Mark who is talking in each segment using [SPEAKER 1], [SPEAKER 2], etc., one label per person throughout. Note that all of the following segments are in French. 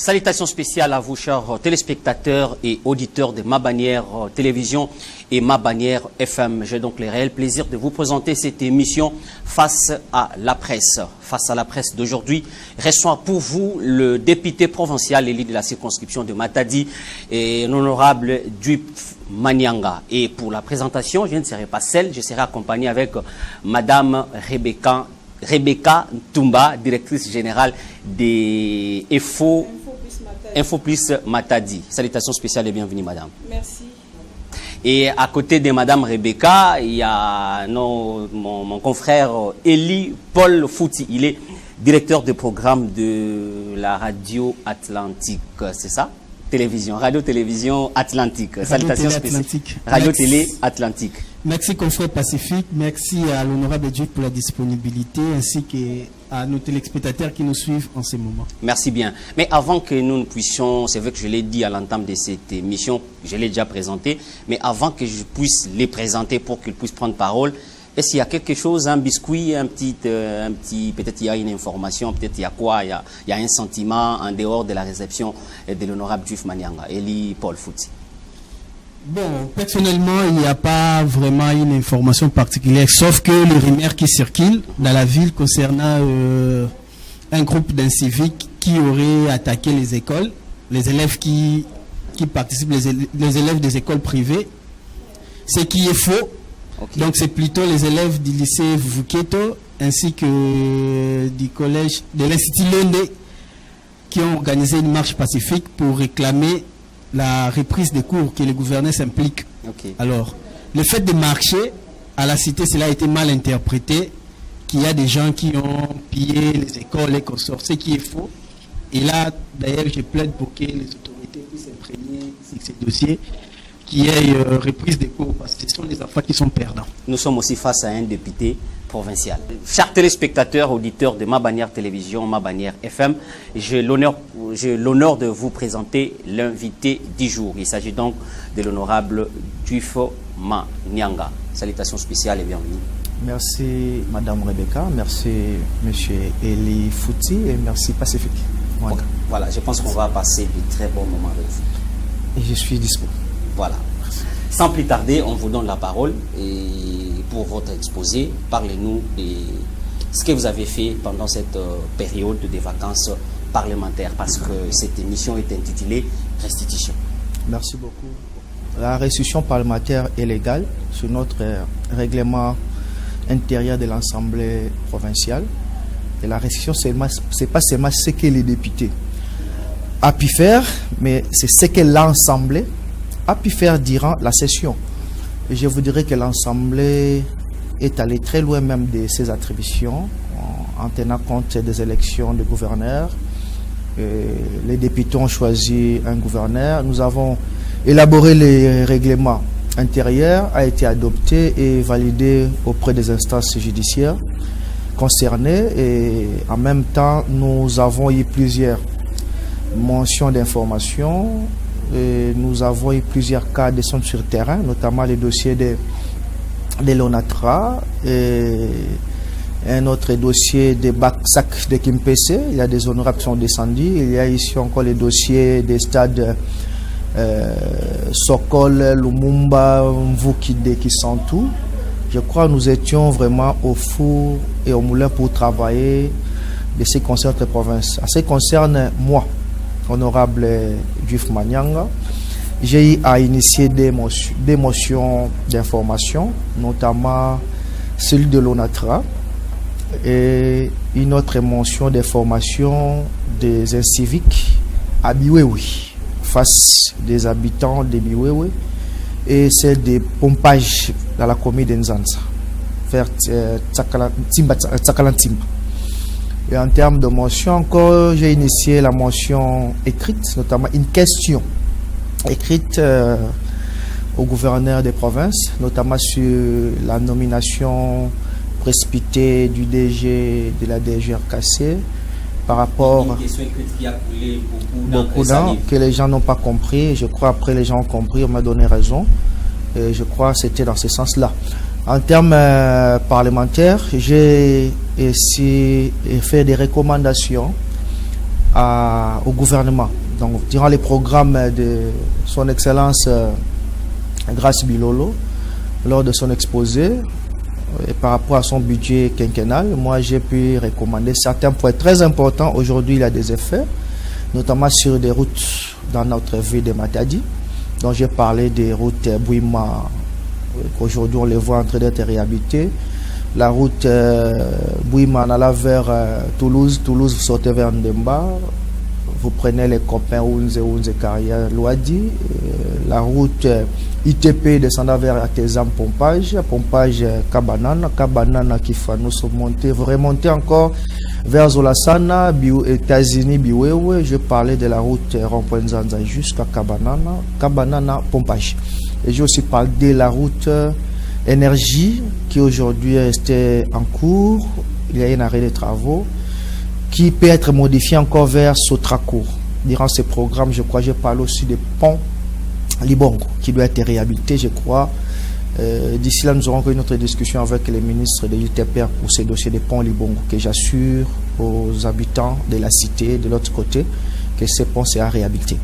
[SPEAKER 1] Salutations spéciales à vous, chers téléspectateurs et auditeurs de Ma Bannière Télévision et Ma Bannière FM. J'ai donc le réel plaisir de vous présenter cette émission Face à la presse. Face à la presse d'aujourd'hui, reçoit pour vous le député provincial élu de la circonscription de Matadi et l'honorable Duip Manyanga. Et pour la présentation, je ne serai pas seul, je serai accompagné avec Madame Rebecca Ntumba, directrice générale des Info Plus Matadi. Salutations spéciales et bienvenue, madame.
[SPEAKER 2] Merci.
[SPEAKER 1] Et à côté de madame Rebecca, il y a mon confrère Eli Paul Fouti. Il est directeur de programme de la radio Atlantique, c'est ça? Radio-télévision Atlantique. Salutations spéciales. Radio-télé Atlantique.
[SPEAKER 3] Merci confrère Pacifique, merci à l'honorable Duip pour la disponibilité ainsi qu'à nos téléspectateurs qui nous suivent en ce moment.
[SPEAKER 1] Merci bien. Mais avant que nous ne puissions, c'est vrai que je l'ai dit à l'entame de cette émission, je l'ai déjà présenté, mais avant que je puisse les présenter pour qu'ils puissent prendre parole, est-ce qu'il y a quelque chose, un biscuit, peut-être il y a une information, peut-être il y a quoi, il y a un sentiment en dehors de la réception de l'honorable Duip Manyanga, Eli Paul Fouti?
[SPEAKER 3] Bon, personnellement, il n'y a pas vraiment une information particulière, sauf que les rumeurs qui circulent dans la ville concernant un groupe d'inciviques qui aurait attaqué les écoles, les élèves qui participent, les élèves des écoles privées, ce qui est faux. Okay. Donc c'est plutôt les élèves du lycée Vuketo ainsi que du collège de l'Institut Lende qui ont organisé une marche pacifique pour réclamer la reprise des cours que le gouverneur s'implique.
[SPEAKER 1] Okay.
[SPEAKER 3] Alors, le fait de marcher à la cité, cela a été mal interprété, qu'il y a des gens qui ont pillé les écoles et consorts, ce qui est faux. Et là, d'ailleurs, je plaide pour que les autorités puissent s'imprégner sur ces dossiers, qu'il y ait reprise des cours, parce que ce sont les enfants qui sont perdants.
[SPEAKER 1] Nous sommes aussi face à un député provincial. Chers téléspectateurs, auditeurs de Ma Bannière Télévision, Ma Bannière FM, j'ai l'honneur de vous présenter l'invité du jour. Il s'agit donc de l'honorable Duip Manyanga. Salutations spéciales et bienvenue.
[SPEAKER 4] Merci Madame Rebecca, merci Monsieur Eli Fouti et merci Pacifique.
[SPEAKER 1] Voilà, je pense qu'on va passer de très bons moments avec vous.
[SPEAKER 4] Et je suis dispo.
[SPEAKER 1] Voilà. Sans plus tarder, on vous donne la parole et pour votre exposé, parlez-nous de ce que vous avez fait pendant cette période des vacances parlementaires, parce que cette émission est intitulée Restitution.
[SPEAKER 4] Merci beaucoup. La restitution parlementaire est légale sur notre règlement intérieur de l'Assemblée provinciale. Et la restitution, ce n'est pas seulement ce que les députés ont pu faire, mais c'est ce que l'Assemblée a pu faire durant la session. Et je vous dirais que l'Assemblée est allée très loin même de ses attributions en tenant compte des élections de gouverneurs. Les députés ont choisi un gouverneur. Nous avons élaboré les règlements intérieurs, a été adopté et validé auprès des instances judiciaires concernées. Et en même temps, nous avons eu plusieurs mentions d'information. Et nous avons eu plusieurs cas de son sur terrain, notamment les dossiers de l'ONATRA et un autre dossier des sacs de Kimpese. Il y a des honorables qui sont descendus. Il y a ici encore les dossiers des stades Sokol, Lumumba, Mvukide qui sont tout. Je crois que nous étions vraiment au four et au moulin pour travailler de ce qui concerne les provinces. En ce qui concerne moi, honorable Duip Manyanga, j'ai eu à initier des motions d'information, notamment celle de l'ONATRA et une autre motion d'information des inciviques à Biwewe face des habitants de Biwewe et celle des pompages dans la commune de Nzanza vers Tsakalantimba. Et en termes de motion, encore, j'ai initié la motion écrite, notamment une question écrite au gouverneur des provinces, notamment sur la nomination précipitée du DG de la DGRKC par rapport à beaucoup d'années que les gens n'ont pas compris. Je crois après les gens ont compris, on m'a donné raison. Et je crois que c'était dans ce sens-là. En termes parlementaires, j'ai essayé de faire des recommandations au gouvernement. Donc, durant les programmes de son Excellence Grace Bilolo, lors de son exposé, et par rapport à son budget quinquennal, moi j'ai pu recommander certains points très importants. Aujourd'hui, il y a des effets, notamment sur des routes dans notre ville de Matadi. Donc j'ai parlé des routes Bouima, qu'aujourd'hui on les voit en train d'être réhabilitées. La route Bouima en allant vers Toulouse, vous sortez vers Ndemba, vous prenez les copains Ounze Karia Loadi, la route ITP descendant vers Atezam Pompage Kabanana qui fait nous monter, vous remontez encore vers Zolasana, États-Unis, Biwewe. Je parlais de la route Rond-Point-Zanza jusqu'à Kabanana Pompage. Et j'ai aussi parlé de la route énergie qui aujourd'hui est restée en cours. Il y a un arrêt de travaux qui peut être modifié encore vers Sotracourt. Durant ce programme, je crois, je parle aussi des ponts Libongo qui doit être réhabilité, je crois. D'ici là, nous aurons une autre discussion avec les ministres de l'UTPR pour ces dossiers des ponts Libongo, que j'assure aux habitants de la cité, de l'autre côté, que ces ponts seront réhabilités.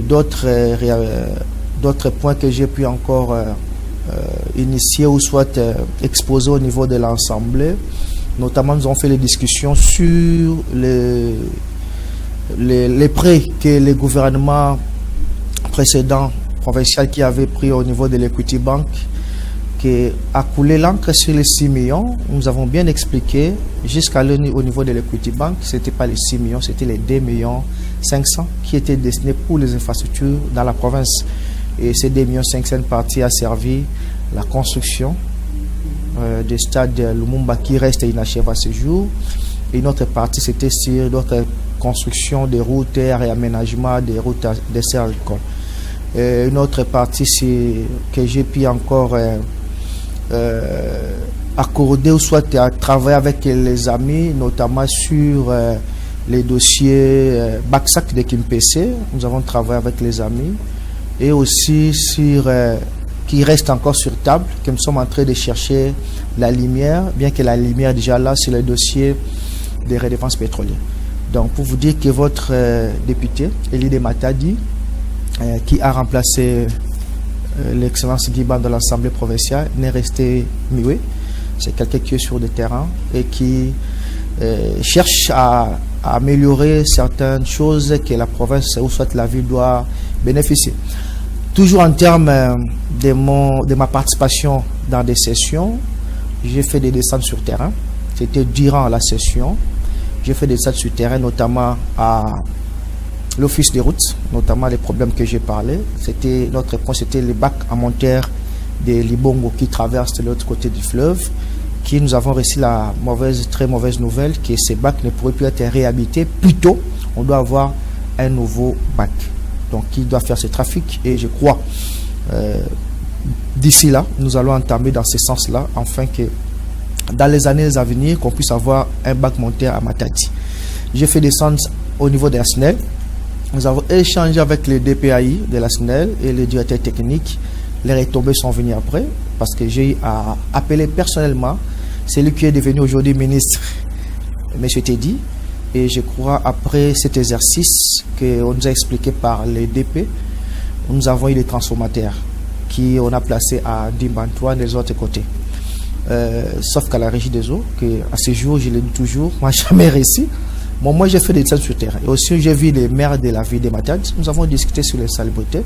[SPEAKER 4] D'autres points que j'ai pu encore initier ou soit exposer au niveau de l'Assemblée. Notamment, nous avons fait les discussions sur les prêts que les gouvernements précédents provinciaux qui avaient pris au niveau de l'Equity Bank, qui a coulé l'encre sur les 6 millions. Nous avons bien expliqué, jusqu'à au niveau de l'Equity Bank, ce n'était pas les 6 millions, c'était les 2 millions 500 qui étaient destinés pour les infrastructures dans la province. Et ces 2 millions 500 parties a servi la construction des stades de Lumumba qui reste inachevé à ce jour. Et une autre partie, c'était sur d'autres constructions de routes et aménagement des routes des serres agricoles. Une autre partie, c'est que j'ai pu encore accorder ou soit travailler avec les amis, notamment sur les dossiers Baksak de Kimpese. Nous avons travaillé avec les amis et aussi sur qui reste encore sur table, que nous sommes en train de chercher la lumière, bien que la lumière est déjà là sur le dossier des redevances pétrolières. Donc pour vous dire que votre député, Elie de Matadi, qui a remplacé l'excellence Guiban dans l'Assemblée provinciale, n'est resté muet. C'est quelqu'un qui est sur le terrain et qui cherche à améliorer certaines choses que la province ou soit la ville doit bénéficier. Toujours en termes de ma participation dans des sessions, j'ai fait des descentes sur terrain. C'était durant la session. J'ai fait des descentes sur terrain, notamment à l'office des routes, notamment les problèmes que j'ai parlé. C'était notre point, c'était les bacs à monteur de Libongo qui traversent de l'autre côté du fleuve, qui nous avons reçu la très mauvaise nouvelle que ces bacs ne pourraient plus être réhabilités. Plutôt, on doit avoir un nouveau bac. Donc, qui doit faire ce trafic. Et je crois, d'ici là, nous allons entamer dans ce sens-là, afin que dans les années à venir, qu'on puisse avoir un bac monté à Matadi. J'ai fait descendre au niveau de la SNEL. Nous avons échangé avec les DPAI de la SNEL et les directeurs techniques. Les retombées sont venues après, parce que j'ai appelé personnellement celui qui est devenu aujourd'hui ministre, M. Teddy. Et je crois, après cet exercice qu'on nous a expliqué par les DP, nous avons eu des transformateurs qui on a placés à Dimbantoine des autres côtés. Sauf qu'à la régie des eaux, à ce jour, je le dis toujours, moi jamais réussi. Bon, moi j'ai fait des descentes sur terrain. Et aussi j'ai vu les maires de la ville de Matadi. Nous avons discuté sur les salubrités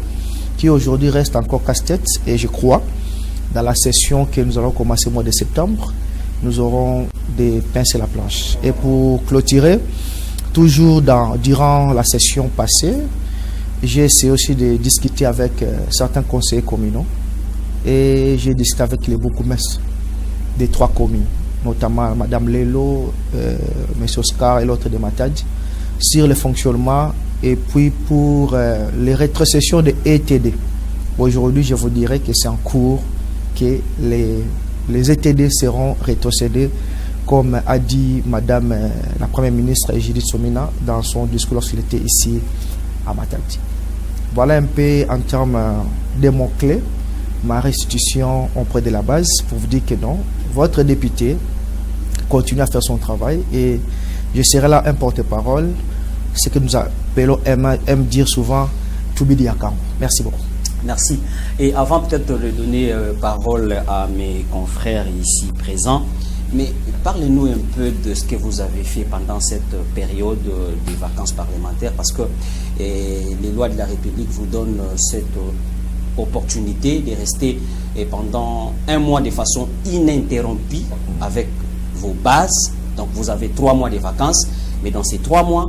[SPEAKER 4] qui aujourd'hui restent encore casse-tête. Et je crois, dans la session que nous allons commencer au mois de septembre, nous aurons des pinces à la planche. Et pour clôturer, toujours durant la session passée, j'ai essayé aussi de discuter avec certains conseillers communaux et j'ai discuté avec les bourgmestres des 3 communes, notamment Mme Lelo, M. Oscar et l'autre de Matadi, sur le fonctionnement et puis pour les rétrocessions de ETD. Aujourd'hui, je vous dirais que c'est en cours que les ETD seront rétrocédés, comme a dit Madame la Première ministre Judith Somina dans son discours lorsqu'il était ici à Matadi. Voilà un peu en termes de mots-clés ma restitution auprès de la base pour vous dire que non, votre député continue à faire son travail et je serai là un porte-parole ce que nous appelons, aime dire souvent, to be the account. Merci beaucoup.
[SPEAKER 1] Merci. Et avant peut-être de donner parole à mes confrères ici présents, mais parlez-nous un peu de ce que vous avez fait pendant cette période des vacances parlementaires, parce que les lois de la République vous donnent cette opportunité de rester pendant un mois de façon ininterrompue avec vos bases. Donc vous avez 3 mois de vacances, mais dans ces 3 mois,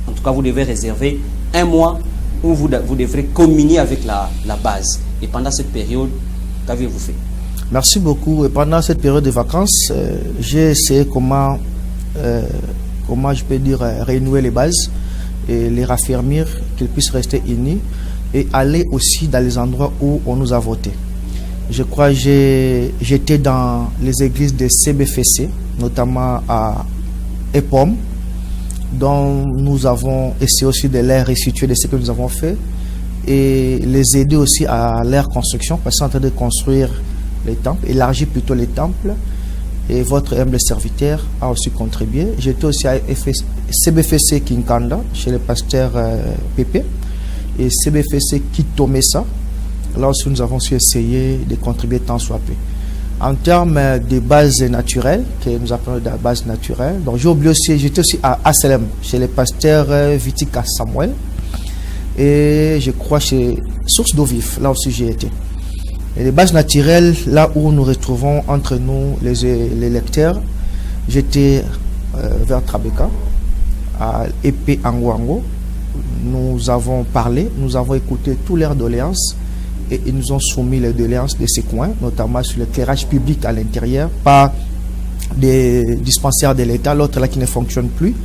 [SPEAKER 1] en tout cas vous devez réserver un mois où vous devrez communier avec la base. Et pendant cette période, qu'avez-vous fait?
[SPEAKER 4] Merci beaucoup. Et pendant cette période de vacances, j'ai essayé comment je peux dire, renouer les bases et les raffermir, qu'ils puissent rester unis et aller aussi dans les endroits où on nous a voté. Je crois que j'étais dans les églises de CBFC, notamment à Epom, dont nous avons essayé aussi de les restituer de ce que nous avons fait et les aider aussi à leur construction, parce qu'ils sont en train de construire les temples, élargir plutôt les temples, et votre humble serviteur a aussi contribué. J'étais aussi à CBFC Kinkanda, chez le pasteur Pépé, et CBFC Kitomesa. Là aussi, nous avons su essayer de contribuer tant soit peu. En termes de bases naturelles, que nous appelons de base naturelle, donc j'ai oublié aussi, j'étais aussi à Aselem, chez le pasteur Vitika Samuel, et je crois chez Source d'eau vive, là aussi j'ai été. Et les bases naturelles, là où nous retrouvons entre nous les lecteurs, j'étais vers Trabeka, à Épée Angwango. Nous avons parlé, nous avons écouté toutes leurs doléances et ils nous ont soumis les doléances de ces coins, notamment sur l'éclairage public à l'intérieur, par des dispensaires de l'État, l'autre là qui ne fonctionne plus,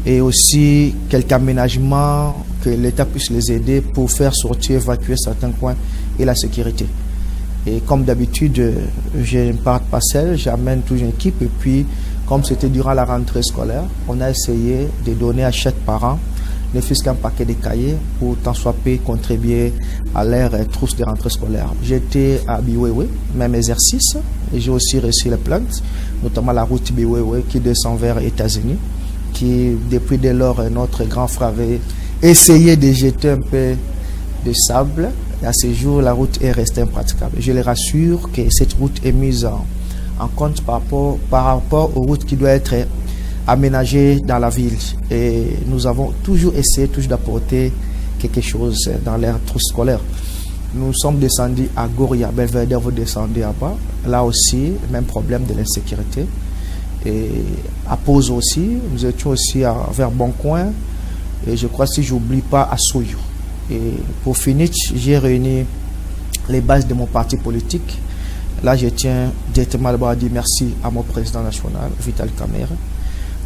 [SPEAKER 4] et aussi quelques aménagements que l'État puisse les aider pour faire sortir, évacuer certains coins et la sécurité. Et comme d'habitude, je ne pars pas seul, j'amène toute une équipe. Et puis, comme c'était durant la rentrée scolaire, on a essayé de donner à chaque parent ne fût-ce qu'un paquet de cahiers pour tant soit peu contribuer à leur trousse de rentrée scolaire. J'étais à Biwewe, même exercice, et j'ai aussi reçu les plaintes, notamment la route Biwewe qui descend vers les États-Unis, qui depuis dès lors notre grand frère avait essayé de jeter un peu de sable. Et à ce jour, la route est restée impraticable. Je les rassure que cette route est mise en compte par rapport aux routes qui doivent être aménagées dans la ville. Et nous avons toujours essayé d'apporter quelque chose dans l'air trousse scolaire. Nous sommes descendus à Goria, Belvedere, vous descendez à bas. Là aussi, même problème de l'insécurité. Et à Pose aussi, nous étions aussi vers Boncoin. Et je crois, si je n'oublie pas, à Soyo. Et pour finir, j'ai réuni les bases de mon parti politique. Là, je tiens directement à dire merci à mon président national, Vital Kamerhe,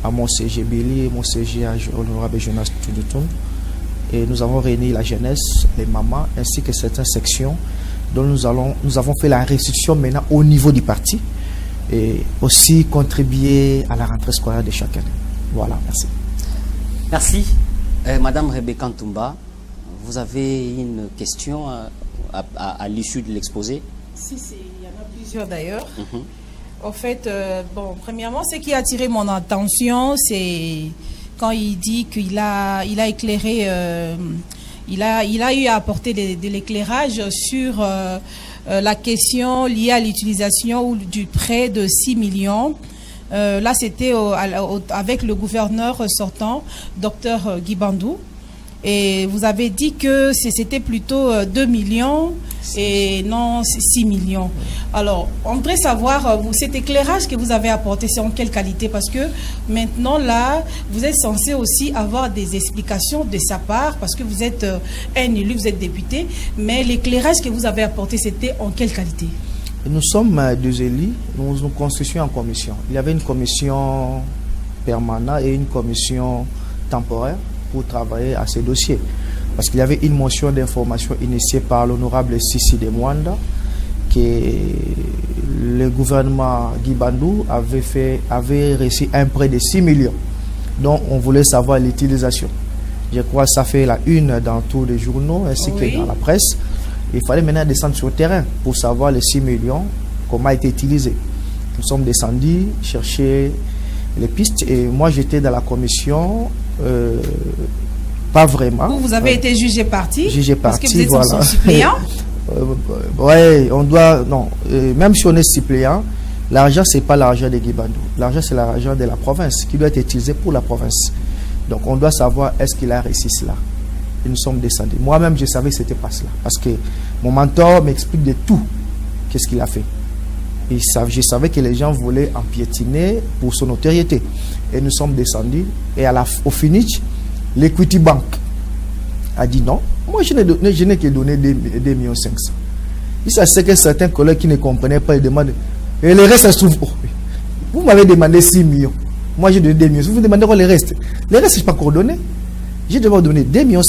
[SPEAKER 4] à mon CG Billy, mon CG honorable Jonas Tudutoun. Et nous avons réuni la jeunesse, les mamans, ainsi que certaines sections dont nous avons fait la restitution maintenant au niveau du parti et aussi contribuer à la rentrée scolaire de chaque année. Voilà, merci.
[SPEAKER 1] Merci. Madame Rebecca Ntumba, vous avez une question à l'issue de l'exposé?
[SPEAKER 2] Si, il y en a plusieurs d'ailleurs. En fait, bon, premièrement, ce qui a attiré mon attention, c'est quand il dit qu'il a éclairé, il a eu à apporter de l'éclairage sur la question liée à l'utilisation du prêt de 6 millions. Là, c'était avec le gouverneur sortant, Dr Guy Bandou. Et vous avez dit que c'était plutôt 2 millions et non 6 millions. Alors, on voudrait savoir, cet éclairage que vous avez apporté, c'est en quelle qualité? Parce que maintenant, là, vous êtes censé aussi avoir des explications de sa part, parce que vous êtes un élu, vous êtes député, mais l'éclairage que vous avez apporté, c'était en quelle qualité?
[SPEAKER 4] Nous sommes deux élus, nous nous constituons en commission. Il y avait une commission permanente et une commission temporaire pour travailler à ces dossiers. Parce qu'il y avait une motion d'information initiée par l'honorable Sissi de Mwanda que le gouvernement Guy Bandou avait reçu un prêt de 6 millions dont on voulait savoir l'utilisation. Je crois que ça fait la une dans tous les journaux ainsi que dans la presse. Il fallait maintenant descendre sur le terrain pour savoir les 6 millions, comment a été utilisé. Nous sommes descendus chercher les pistes et moi j'étais dans la commission Pas vraiment.
[SPEAKER 2] Vous avez été jugé parti.
[SPEAKER 4] Jugé
[SPEAKER 2] parce
[SPEAKER 4] parti,
[SPEAKER 2] que vous êtes
[SPEAKER 4] voilà.
[SPEAKER 2] son suppléant.
[SPEAKER 4] Ouais, on doit... Non, même si on est suppléant, l'argent, c'est pas l'argent de Guibandou. L'argent, c'est l'argent de la province qui doit être utilisé pour la province. Donc, on doit savoir est-ce qu'il a réussi cela. Et nous sommes descendus. Moi-même, je savais que c'était pas cela. Parce que mon mentor m'explique de tout. Qu'est-ce qu'il a fait. Et je savais que les gens voulaient en piétiner pour son notoriété. Et nous sommes descendus. Et au finish, l'Equity Bank a dit non. Moi, je n'ai que donné 2,5 millions. Il s'agit que certains collègues qui ne comprenaient pas, ils demandent. Et le reste, ça se trouve. Oh, vous m'avez demandé 6 millions. Moi, j'ai donné 2 millions. Vous demandez quoi le reste? Le reste, je n'ai pas encore donné. J'ai d'abord donné 2,5 millions.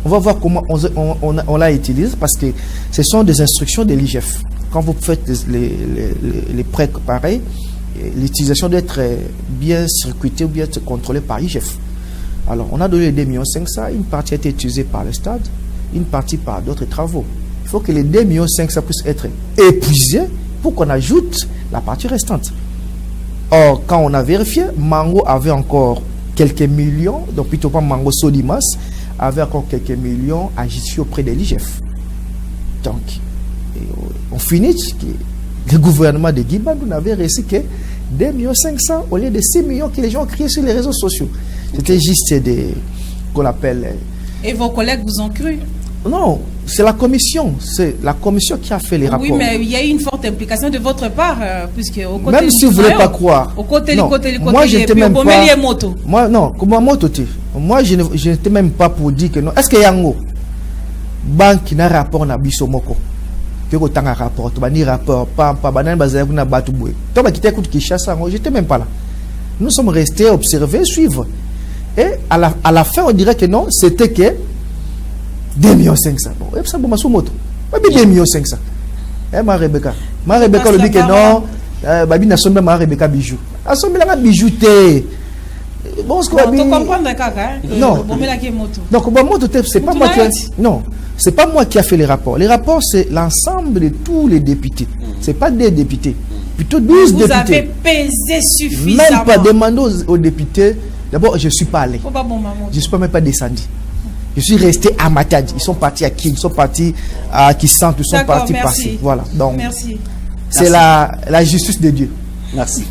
[SPEAKER 4] On va voir comment on l'a utilisé parce que ce sont des instructions de l'IGF. Quand vous faites les prêts pareils, l'utilisation doit être bien circuitée ou bien être contrôlée par l'IGF. Alors, on a donné 2,5 millions. Une partie a été utilisée par le stade, une partie par d'autres travaux. Il faut que les 2,5 millions puissent être épuisés pour qu'on ajoute la partie restante. Or, quand on a vérifié, Mango avait encore quelques millions, donc plutôt pas Mango Solimas, avait encore quelques millions agités auprès de l'IGF. Donc, on finit que le gouvernement de Guibandou n'avait réussi que 2,5 millions au lieu de 6 millions que les gens ont crié sur les réseaux sociaux. C'était juste des qu'on appelle.
[SPEAKER 2] Et vos collègues vous ont cru?
[SPEAKER 4] Non, c'est la commission. C'est la commission qui a fait les rapports.
[SPEAKER 2] Oui, mais il y a eu une forte implication de votre part, puisque au côté
[SPEAKER 4] même si vous ne voulez pas croire.
[SPEAKER 2] Au côté,
[SPEAKER 4] non, moi, je n'étais même pas. Moi, non, comment moto? Moi, je n'étais même pas pour dire que non. Est-ce qu'il y a un banque n'a rapport na bisomoko? Que autant un rapport, tu vas dire rapport, pas banane basé na batuboué. Toi, bah, qui t'écoute qui chasse, j'étais même pas là. Nous sommes restés observer, suivre. Et à la fin, on dirait que non, c'était que 2,5 millions. Bon, et ça, bon, ma sous-moto. Pas 2,5 millions. Eh, ma Rebecca. Ma Rebecca, le dit que non, Babi n'a sommet ma Rebecca bijou. A sommet la bijou, t'es. Bon, ce qu'on va
[SPEAKER 2] dire. Tu comprends, d'accord, hein?
[SPEAKER 4] Non. Donc, bon, moto, c'est pas moi qui. Non. C'est pas moi qui a fait les rapports. Les rapports, c'est l'ensemble de tous les députés. C'est pas des députés. Plutôt 12 députés.
[SPEAKER 2] Vous avez pesé suffisamment.
[SPEAKER 4] Même pas demander aux députés. D'abord, je ne suis pas allé. Je ne suis même pas descendu. Je suis resté à Matadi. Ils sont partis à qui? Ils sont partis à Kissan. Ils sont partis par-ci. Voilà. Donc, c'est la justice de Dieu.
[SPEAKER 1] Merci.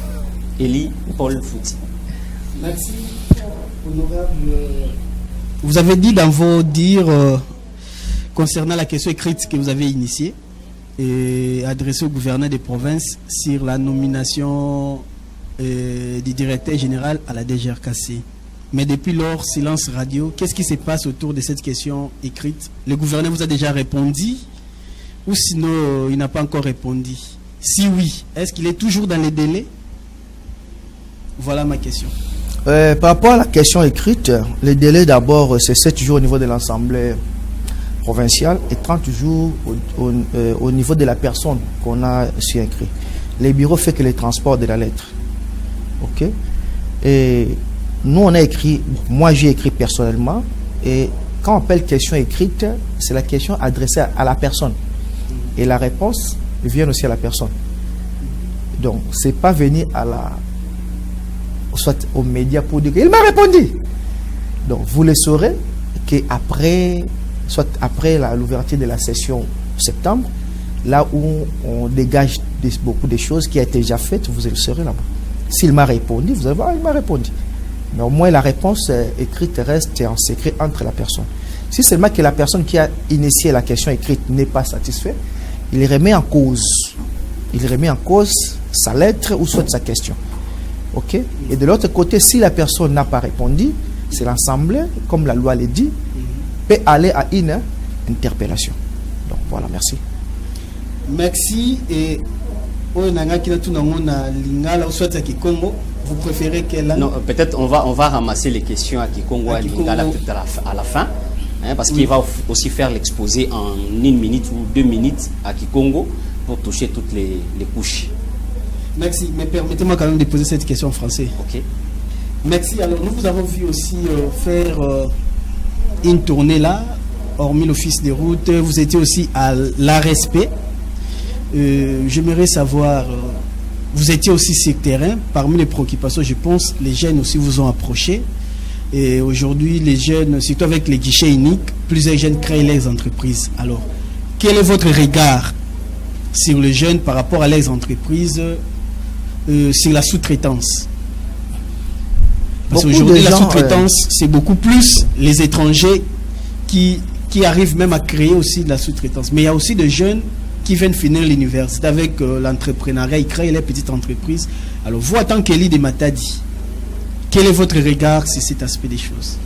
[SPEAKER 1] Élie Paul Fouti.
[SPEAKER 3] Merci. Honorable. Vous avez dit dans vos dires concernant la question écrite que vous avez initiée et adressée au gouverneur des provinces sur la nomination du directeur général à la DGRKC. Mais depuis lors, silence radio, qu'est-ce qui se passe autour de cette question écrite? Le gouverneur vous a déjà répondu ou sinon il n'a pas encore répondu? Si oui, est-ce qu'il est toujours dans les délais? Voilà ma question.
[SPEAKER 4] Par rapport à la question écrite, les délais d'abord, c'est 7 jours au niveau de l'Assemblée provinciale et 30 jours au niveau de la personne qu'on a su écrit. Les bureaux font que les transports de la lettre. Ok? Et nous, on a écrit, moi j'ai écrit personnellement, et quand on appelle question écrite, c'est la question adressée à la personne. Et la réponse vient aussi à la personne. Donc, c'est pas venir soit aux médias pour dire qu'il m'a répondu. Donc, vous le saurez qu'après, soit après l'ouverture de la session septembre, là où on dégage beaucoup de choses qui a été déjà faites, vous le saurez là-bas. S'il m'a répondu, vous allez voir, il m'a répondu. Mais au moins la réponse écrite reste en secret entre la personne. Si seulement que la personne qui a initié la question écrite n'est pas satisfaite, il remet en cause. Il remet en cause sa lettre ou soit sa question. Ok? Et de l'autre côté, si la personne n'a pas répondu, c'est l'Assemblée, comme la loi le dit, peut aller à une interpellation. Donc voilà, merci.
[SPEAKER 3] Merci. Et vous préférez qu'elle...
[SPEAKER 1] Non, peut-être on va ramasser les questions à Kikongo à Lingala peut-être à la fin, hein, parce qu'il va aussi faire l'exposé en 1 minute ou 2 minutes à Kikongo pour toucher toutes les couches.
[SPEAKER 3] Merci, mais permettez-moi quand même de poser cette question en français.
[SPEAKER 1] Ok.
[SPEAKER 3] Merci. Alors nous vous avons vu aussi faire une tournée là, hormis l'office des routes, vous étiez aussi à l'ARSP. J'aimerais savoir, vous étiez aussi sur le terrain, parmi les préoccupations, je pense, les jeunes aussi vous ont approché Et aujourd'hui, les jeunes, surtout avec les guichets uniques, plusieurs jeunes créent leurs entreprises. Alors, quel est votre regard sur les jeunes par rapport à leurs entreprises, sur la sous-traitance? Parce qu'aujourd'hui, la sous-traitance, c'est beaucoup plus les étrangers qui arrivent même à créer aussi de la sous-traitance. Mais il y a aussi des jeunes qui viennent finir l'université avec l'entrepreneuriat, ils créent les petites entreprises. Alors, vous, en tant qu'Élie de Matadi, quel est votre regard sur cet aspect des choses?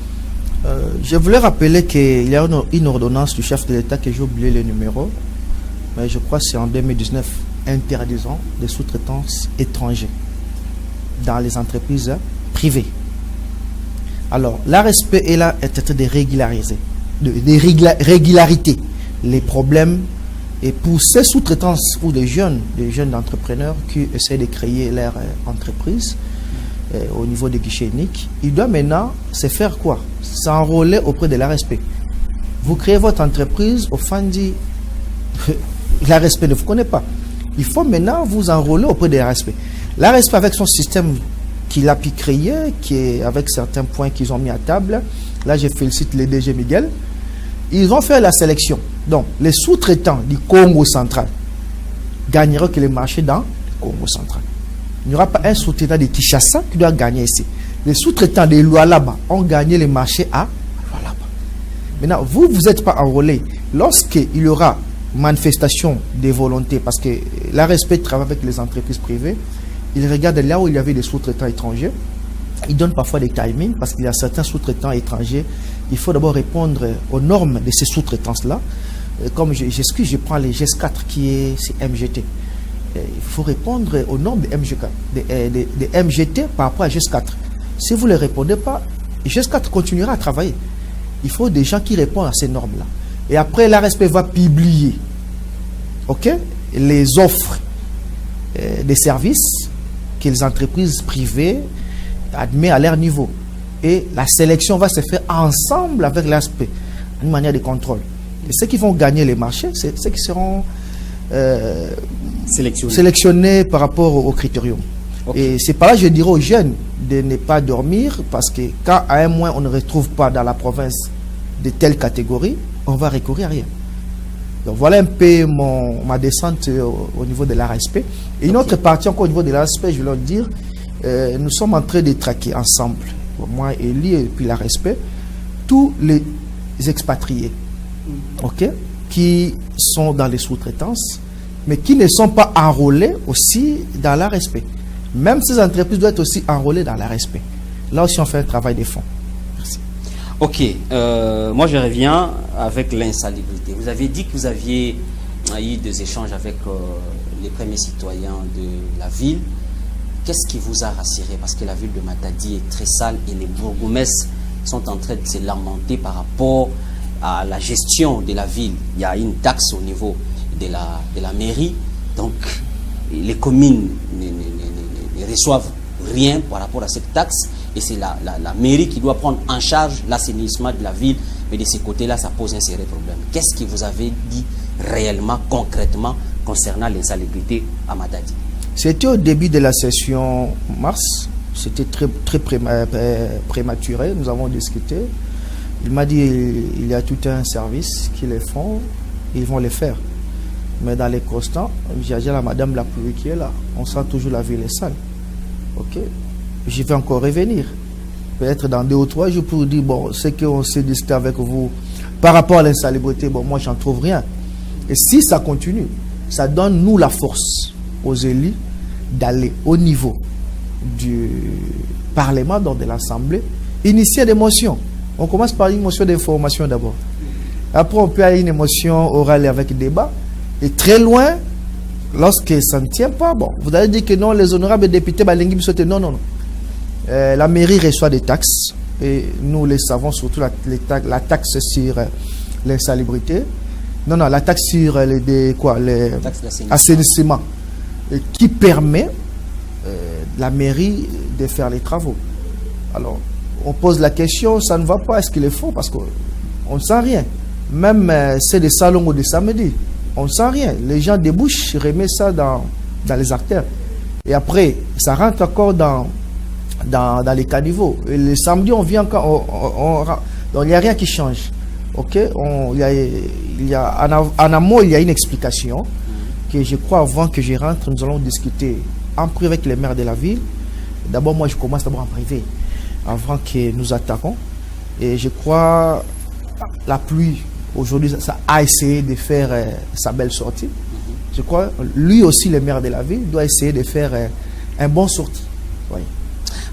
[SPEAKER 4] Je voulais rappeler qu'il y a une ordonnance du chef de l'État que j'ai oublié le numéro, mais je crois que c'est en 2019, interdisant les sous-traitances étrangères dans les entreprises privées. Alors, l'ARSP est là, est en train de régulariser, de régulariser les problèmes. Et pour ces sous-traitances ou des jeunes entrepreneurs qui essaient de créer leur entreprise au niveau des guichets uniques, ils doivent maintenant se faire quoi? S'enrôler auprès de l'ARSP. Vous créez votre entreprise, au fin dit, l'ARSP ne vous connaît pas. Il faut maintenant vous enrôler auprès de l'ARSP. L'ARSP, avec son système qu'il a pu créer, qui est avec certains points qu'ils ont mis à table, là je félicite le DG Miguel, ils ont fait la sélection. Donc, les sous-traitants du Congo central gagneront que les marchés dans le Congo central. Il n'y aura pas un sous-traitant de Kinshasa qui doit gagner ici. Les sous-traitants de Lualaba ont gagné les marchés à Lualaba. Maintenant, vous n'êtes pas enrôlé. Lorsqu'il y aura manifestation des volontés, parce que l'ARSP travaille avec les entreprises privées, ils regardent là où il y avait des sous-traitants étrangers. Ils donnent parfois des timings, parce qu'il y a certains sous-traitants étrangers. Il faut d'abord répondre aux normes de ces sous-traitances-là. Comme je prends les GES4 qui est MGT. Il faut répondre aux normes de MGT par rapport à GES4. Si vous ne les répondez pas, GES4 continuera à travailler. Il faut des gens qui répondent à ces normes-là. Et après, l'ARSP va publier les offres des services que les entreprises privées admettent à leur niveau. Et la sélection va se faire ensemble avec l'ARSP, une manière de contrôle. Et ceux qui vont gagner les marchés, c'est ceux qui seront sélectionnés par rapport au critérium. Et c'est par là que je dirais aux jeunes de ne pas dormir, parce que quand à un mois on ne retrouve pas dans la province de telle catégorie, on va recourir à rien. Donc voilà un peu ma descente au niveau de l'ARSP. Et une autre partie encore au niveau de l'ARSP, je vais leur dire, nous sommes en train de traquer ensemble, moi, Élie et puis l'ARSP, tous les expatriés qui sont dans les sous-traitances, mais qui ne sont pas enrôlés aussi dans l'ARSP. Même ces entreprises doivent être aussi enrôlées dans l'ARSP. Là aussi, on fait un travail de fond. Merci.
[SPEAKER 1] Ok, moi je reviens avec l'insalubrité. Vous avez dit que vous aviez eu des échanges avec les premiers citoyens de la ville. Qu'est-ce qui vous a rassuré? Parce que la ville de Matadi est très sale et les bourgmestres sont en train de se lamenter par rapport à la gestion de la ville. Il y a une taxe au niveau de la mairie, donc les communes ne reçoivent rien par rapport à cette taxe, et c'est la mairie qui doit prendre en charge l'assainissement de la ville, mais de ce côté-là, ça pose un sérieux problème. Qu'est-ce que vous avez dit réellement, concrètement, concernant l'insalubrité à Matadi?
[SPEAKER 4] C'était au début de la session mars, c'était très prématuré, nous avons discuté. Il m'a dit il y a tout un service qui les font, ils vont les faire. Mais dans les constants, j'ai dit à la madame la pluie qui est là, on sent toujours la ville est sale. Je vais encore revenir. Peut-être dans 2 ou 3 jours pour dire, bon, ce qu'on s'est discuté avec vous par rapport à l'insalubrité, bon, moi j'en trouve rien. Et si ça continue, ça donne nous la force aux élus d'aller au niveau du Parlement, donc de l'Assemblée, initier des motions. On commence par une motion d'information d'abord. Après, on peut aller à une motion orale avec débat. Et très loin, lorsque ça ne tient pas, bon, vous allez dire que non, les honorables députés, non. La mairie reçoit des taxes. Et nous les savons, surtout la taxe sur l'insalubrité. Non, la taxe sur l'assainissement. Qui permet la mairie de faire les travaux. Alors, on pose la question, ça ne va pas, est-ce qu'il est faux? Parce qu'on ne sent rien. Même c'est des salons ou des samedis, on ne sent rien. Les gens débouchent, remettent ça dans les artères. Et après, ça rentre encore dans dans les caniveaux. Et le samedi, on vient encore, donc il n'y a rien qui change. Ok, il y a en amont, il y a une explication que je crois avant que je rentre, nous allons discuter en privé avec les maires de la ville. D'abord, moi, je commence d'abord en privé avant que nous attaquons. Et je crois la pluie aujourd'hui, ça a essayé de faire sa belle sortie. Je crois lui aussi, le maire de la ville, doit essayer de faire un bon sortie. Oui.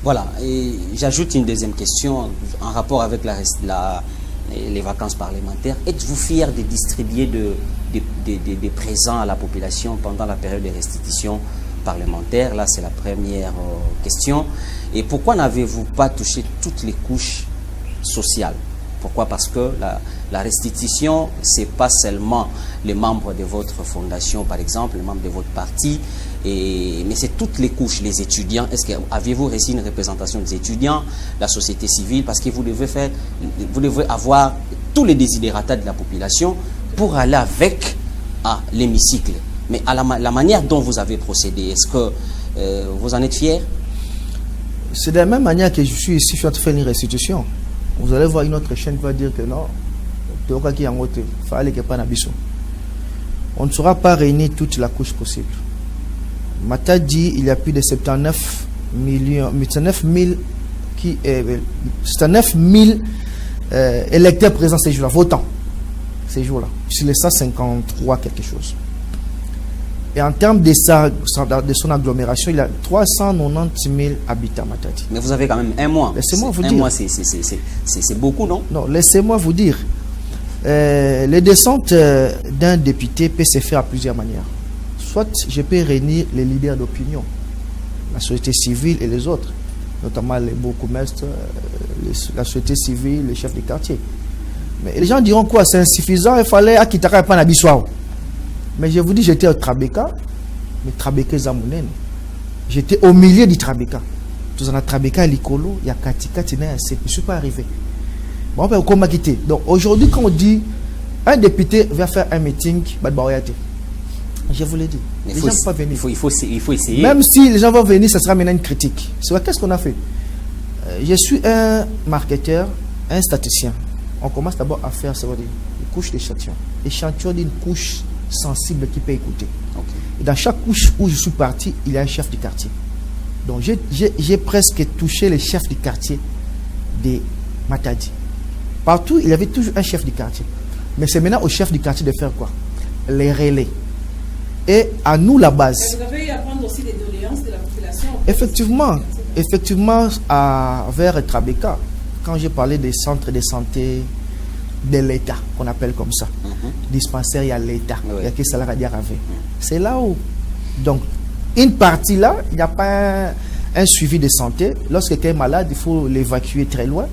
[SPEAKER 1] Voilà, et j'ajoute une deuxième question en rapport avec les vacances parlementaires. Êtes-vous fier de distribuer des présents à la population pendant la période de restitution parlementaire? Là, c'est la première question. Et pourquoi n'avez-vous pas touché toutes les couches sociales? Pourquoi? Parce que la restitution, ce n'est pas seulement les membres de votre fondation, par exemple, les membres de votre parti, mais c'est toutes les couches, les étudiants. Est-ce que aviez-vous reçu une représentation des étudiants, la société civile? Parce que vous devez avoir tous les désidératas de la population pour aller avec à l'hémicycle. Mais à la manière dont vous avez procédé, est-ce que vous en êtes fiers?
[SPEAKER 4] C'est de la même manière que je suis ici, je suis en train de faire une restitution. Vous allez voir une autre chaîne qui va dire que non, on ne saura pas réunir toute la couche possible. Mata dit il y a plus de 79 000 électeurs présents ces jours-là, votants ces jours-là, sur les 153 quelque chose. Et en termes de son agglomération, il a 390 000 habitants, Matadi.
[SPEAKER 1] Mais vous avez quand même un mois.
[SPEAKER 4] Laissez-moi vous dire.
[SPEAKER 1] Un mois, c'est beaucoup, non?
[SPEAKER 4] Non, laissez-moi vous dire. Les descentes d'un député peut se faire à plusieurs manières. Soit je peux réunir les leaders d'opinion, la société civile et les autres, notamment les bourgmestres, la société civile, les chefs de quartier. Mais les gens diront quoi? C'est insuffisant, il fallait Akitara et Panabiswao. Mais je vous dis, j'étais au Trabeka, mais Trabeka est Zamounen. J'étais au milieu du Trabeka. Tout en Trabeka et Likolo, il y a Katika, je ne suis pas arrivé. Bon, on peut comment quitter. Donc aujourd'hui, quand on dit un député va faire un meeting, je vous l'ai dit. Les gens ne vont pas venir.
[SPEAKER 1] Il faut essayer.
[SPEAKER 4] Même si les gens vont venir, ça sera maintenant une critique. C'est vrai, qu'est-ce qu'on a fait? Je suis un marketeur, un statisticien. On commence d'abord à faire, ça veut dire, une couche d'échantillon. Échantillon d'une couche sensible qui peut écouter.
[SPEAKER 1] Okay.
[SPEAKER 4] Et dans chaque couche où je suis parti, il y a un chef du quartier. Donc j'ai presque touché les chefs du quartier de Matadi. Partout, il y avait toujours un chef du quartier. Mais c'est maintenant au chef du quartier de faire quoi? Les relais. Et à nous la base.
[SPEAKER 2] Vous avez eu à prendre aussi des doléances de la population?
[SPEAKER 4] Effectivement, vers Trabeka, quand j'ai parlé des centres de santé de l'État, qu'on appelle comme ça, dispensaire, il y a l'État, il y a que ça à dire avec. C'est là où. Donc, une partie là, il n'y a pas un suivi de santé. Lorsque quelqu'un est malade, il faut l'évacuer très loin.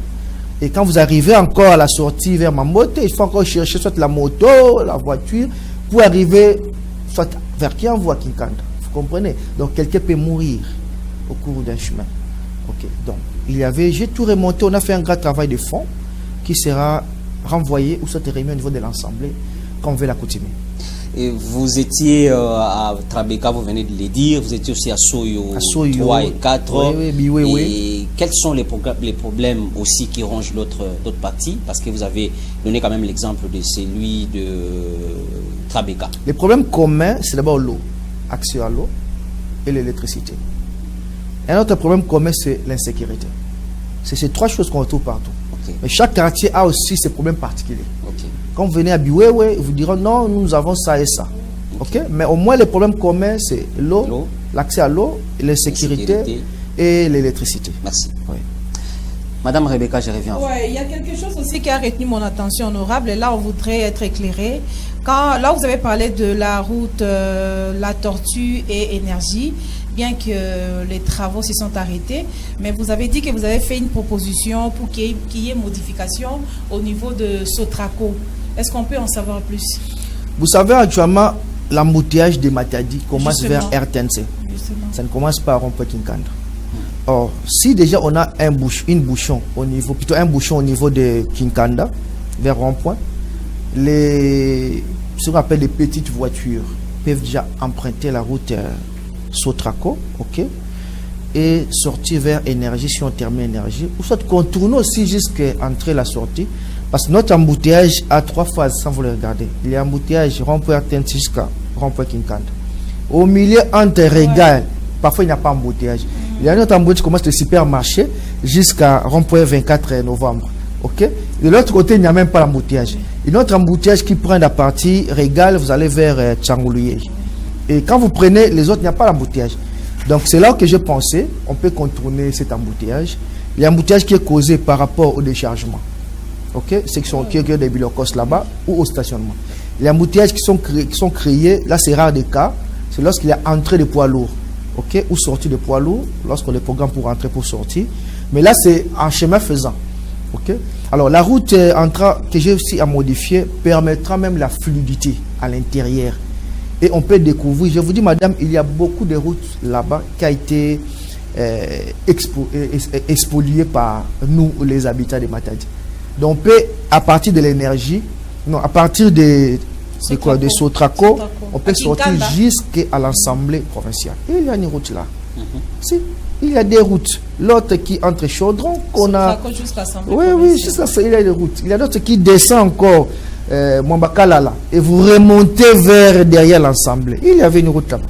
[SPEAKER 4] Et quand vous arrivez encore à la sortie vers Mambote, il faut encore chercher soit la moto, la voiture, pour arriver soit vers qui envoie Kinkanda. Vous comprenez? Donc, quelqu'un peut mourir au cours d'un chemin. Ok. Donc, j'ai tout remonté, on a fait un grand travail de fond qui sera renvoyé ou soit remis au niveau de l'Assemblée quand on veut l'accoutumer.
[SPEAKER 1] Et vous étiez à Trabeka, vous venez de le dire, vous étiez aussi à Soyo 3 et 4.
[SPEAKER 4] Oui.
[SPEAKER 1] Et quels sont les problèmes aussi qui rongent l'autre partie? Parce que vous avez donné quand même l'exemple de celui de Trabeka. Les
[SPEAKER 4] problèmes communs, c'est d'abord l'eau, accès à l'eau et l'électricité. Un autre problème commun, c'est l'insécurité. C'est ces trois choses qu'on retrouve partout. Okay. Mais chaque quartier a aussi ses problèmes particuliers. Okay. Quand vous venez à Biwewe, vous direz non, nous avons ça et ça. Okay. Mais au moins, les problèmes communs, c'est l'eau, l'accès à l'eau, l'insécurité et l'électricité.
[SPEAKER 1] Merci.
[SPEAKER 4] Oui.
[SPEAKER 1] Madame Rebecca, je reviens.
[SPEAKER 2] Oui, il y a quelque chose aussi qui a retenu mon attention, honorable, et là, on voudrait être éclairé. Là, vous avez parlé de la route La Tortue et Énergie, bien que les travaux se sont arrêtés, mais vous avez dit que vous avez fait une proposition pour qu'il y ait modification au niveau de Sotraco. Est-ce qu'on peut en savoir plus?
[SPEAKER 4] Vous savez, actuellement, l'embouteillage de Matadi commence vers RTNC.
[SPEAKER 2] Justement.
[SPEAKER 4] Ça ne commence pas à rond-point Kinkanda. Or, si déjà on a un bouchon au niveau de Kinkanda, vers rond-point, ce qu'on appelle les petites voitures peuvent déjà emprunter la route Sotraco, ok. et sortir vers énergie si on termine énergie, ou soit contourner aussi jusqu'à entrer la sortie, parce que notre embouteillage a 3 phases sans vous le regarder. Il y a embouteillage rond-point Artente jusqu'à rond-point Kinkanda. Au milieu entre Régal, parfois il n'y a pas embouteillage. Il y a notre embouteillage qui commence le supermarché jusqu'à rond-point 24 novembre. Ok? De l'autre côté, il n'y a même pas l'embouteillage. Et notre embouteillage qui prend la partie Régal, vous allez vers Tchangoulouye. Et quand vous prenez les autres, il n'y a pas l'embouteillage. Donc c'est là que j'ai pensé, on peut contourner cet embouteillage. L'embouteillage qui est causé par rapport au déchargement. Ok? C'est qui ont des bilocos là-bas ou au stationnement. Les embouteillages qui sont créés, là c'est rare des cas, c'est lorsqu'il y a entrée de poids lourds. Ok? Ou sortie de poids lourds, lorsqu'on les programme pour entrer, pour sortir. Mais là c'est en chemin faisant. Ok? Alors la route que j'ai aussi à modifier permettra même la fluidité à l'intérieur. Et on peut découvrir, je vous dis madame, il y a beaucoup de routes là-bas qui a été expoliées par nous, les habitants de Matadi. Donc on peut, à partir de l'énergie, non, à partir de Sotraco, on peut sortir jusqu'à l'Assemblée provinciale. Et il y a une route là. Si, il y a des routes. L'autre qui entre Chaudron, qu'on a... Oui, jusqu'à ça, il y a des routes. Il y a d'autres qui descendent encore Mwambakalala et vous remontez vers derrière l'Assemblée. Il y avait une route là-bas.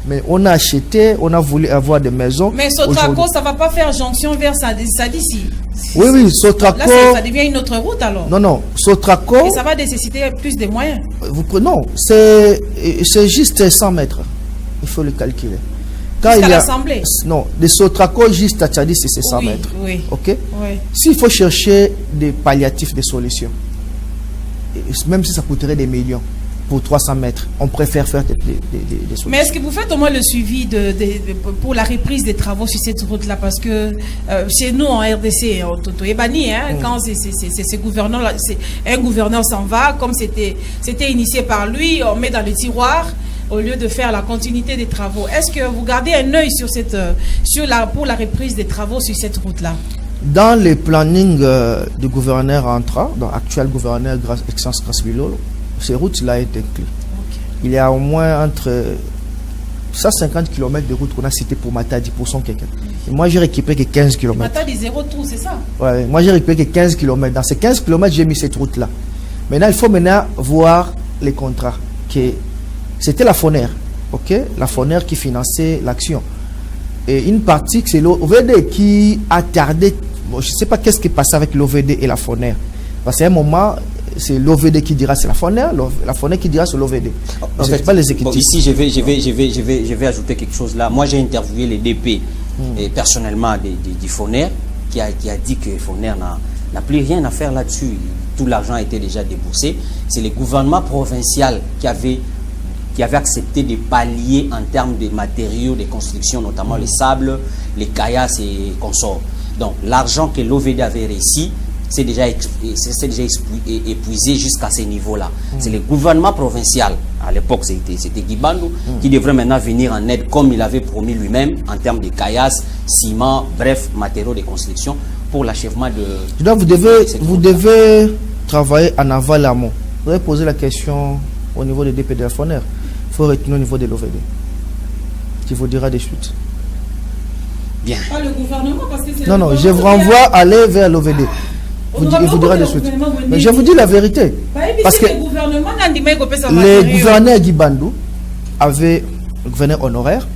[SPEAKER 4] Mais on a acheté, on a voulu avoir des maisons.
[SPEAKER 2] Mais Sotraco, ça ne va pas faire jonction vers ça d'ici.
[SPEAKER 4] Oui, Sotraco. Là,
[SPEAKER 2] ça devient une autre route alors.
[SPEAKER 4] Non, Sotraco.
[SPEAKER 2] Et ça va nécessiter plus de moyens.
[SPEAKER 4] Non, c'est juste 100 mètres. Il faut le calculer.
[SPEAKER 2] Jusqu'à l'Assemblée.
[SPEAKER 4] Non, de Sotraco juste à Tchadi, c'est 100 mètres.
[SPEAKER 2] Oui.
[SPEAKER 4] Ok?
[SPEAKER 2] Oui.
[SPEAKER 4] S'il faut chercher des palliatifs, des solutions, même si ça coûterait des millions pour 300 mètres, on préfère faire des solutions.
[SPEAKER 2] Mais est-ce que vous faites au moins le suivi pour la reprise des travaux sur cette route-là? Parce que chez nous, en RDC, en Toto Ebani, quand ce gouverneur, un gouverneur s'en va, comme c'était initié par lui, on met dans le tiroir au lieu de faire la continuité des travaux. Est-ce que vous gardez un œil pour la reprise des travaux sur cette route-là?
[SPEAKER 4] Dans le planning du gouverneur entrant, dans l'actuel gouverneur Excellence Grasbilolo, ces routes-là étaient incluses. Okay. Il y a au moins entre 150 km de routes qu'on a citées pour Matadi, pour son quelqu'un. Et moi, j'ai récupéré que 15 km.
[SPEAKER 2] Matadi, 0 trou, c'est ça?
[SPEAKER 4] Ouais, moi, j'ai récupéré que 15 km. Dans ces 15 km, j'ai mis cette route-là. Maintenant, il faut voir les contrats. C'était la FONER, ok? La FONER qui finançait l'action. Et une partie, c'est l'OVD qui a tardé. Bon, je ne sais pas qu'est-ce qui passait avec l'OVD et la FONER. Parce qu'à un moment, c'est l'OVD qui dira c'est la FONER, la FONER qui dira c'est l'OVD.
[SPEAKER 1] En fait, pas les équipes. Ici, je vais ajouter quelque chose là. Moi, j'ai interviewé les DP et personnellement du FONER qui a dit que FONER n'a plus rien à faire là-dessus. Tout l'argent a été déjà déboursé. C'est le gouvernement provincial qui avait accepté de pallier en termes de matériaux de construction, notamment les sables, les caillasses et consorts. Donc, l'argent que l'OVD avait réussi, c'est déjà épuisé jusqu'à ce niveau-là. C'est le gouvernement provincial, à l'époque c'était Guibandou, qui devrait maintenant venir en aide comme il avait promis lui-même en termes de caillasses, ciment, bref, matériaux de construction pour l'achèvement de...
[SPEAKER 4] Donc vous devez travailler en aval amont. Vous devez poser la question au niveau des DP de la FONER. Il faut retenir au niveau de l'OVD. Qui vous dira des suites.
[SPEAKER 1] Bien.
[SPEAKER 2] Pas le gouvernement parce que c'est
[SPEAKER 4] non, je vous renvoie à aller vers l'OVD. Il vous dira des suites. Mais je vous dis la vérité. Parce que le gouverneur Guibandou le gouverneur honoraire,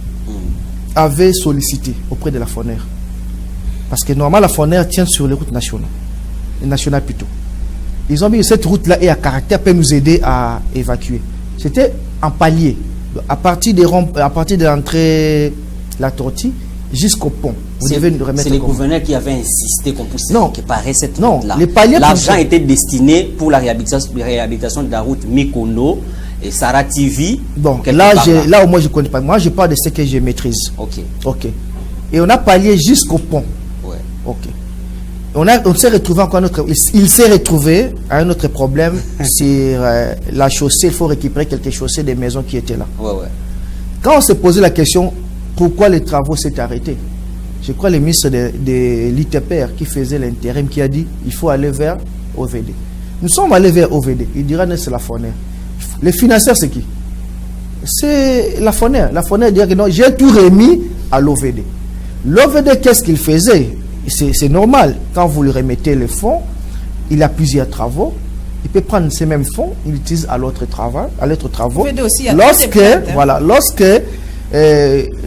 [SPEAKER 4] avait sollicité auprès de la FONER. Parce que normalement la FONER tient sur les routes nationales. Les nationales plutôt. Ils ont dit que cette route-là est à caractère, peut nous aider à évacuer. C'était en palier. À partir de l'entrée la tortille jusqu'au pont.
[SPEAKER 1] C'est les gouverneurs qui avaient insisté qu'on puisse réparer cette route-là. L'argent était destiné pour la réhabilitation de la route Mikono et Sarativi.
[SPEAKER 4] Bon, là au moins je ne connais pas. Moi je parle de ce que je maîtrise. Ok. Et on a pallié jusqu'au pont.
[SPEAKER 1] Ouais.
[SPEAKER 4] Ok. On s'est retrouvé encore il s'est retrouvé à un autre problème sur la chaussée. Il faut récupérer quelques chaussées des maisons qui étaient là.
[SPEAKER 1] Ouais.
[SPEAKER 4] Quand on s'est posé la question pourquoi les travaux s'étaient arrêtés, je crois le ministre de l'ITPR qui faisait l'intérim qui a dit il faut aller vers OVD. Nous sommes allés vers OVD. Il dira c'est la FONER. Les financeurs c'est qui? C'est la FONER. La FONER dit que non, j'ai tout remis à l'OVD. L'OVD, qu'est-ce qu'il faisait? C'est normal. Quand vous lui remettez les fonds, il a plusieurs travaux. Il peut prendre ces mêmes fonds, il l'utilise à l'autre travaux.
[SPEAKER 2] Aussi,
[SPEAKER 4] lorsque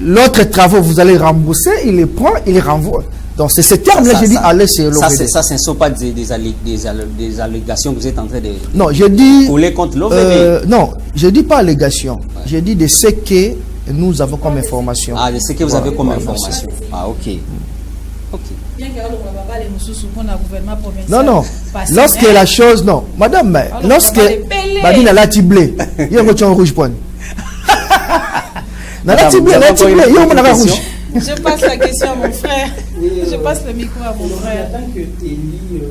[SPEAKER 4] l'autre travaux, vous allez rembourser, il les prend, il les renvoie. Donc c'est ce terme-là, j'ai dit, allez sur l'OVD.
[SPEAKER 1] Ça, ce ne sont pas des allégations que vous êtes en train de...
[SPEAKER 4] Non, je dis...
[SPEAKER 1] Couler contre l'OVD.
[SPEAKER 4] Non, je ne dis pas allégation. Ouais. Je dis de ce que nous avons comme information.
[SPEAKER 1] Ah, de ce que vous avez comme information. Ah, ok. Ok.
[SPEAKER 4] Non, non. Lorsque la chose, non. Madame, lorsque Badine a la tiblé, il y a un rouge point.
[SPEAKER 2] Je passe la question à mon frère. Je passe le micro à mon frère.
[SPEAKER 3] En tant que Téli,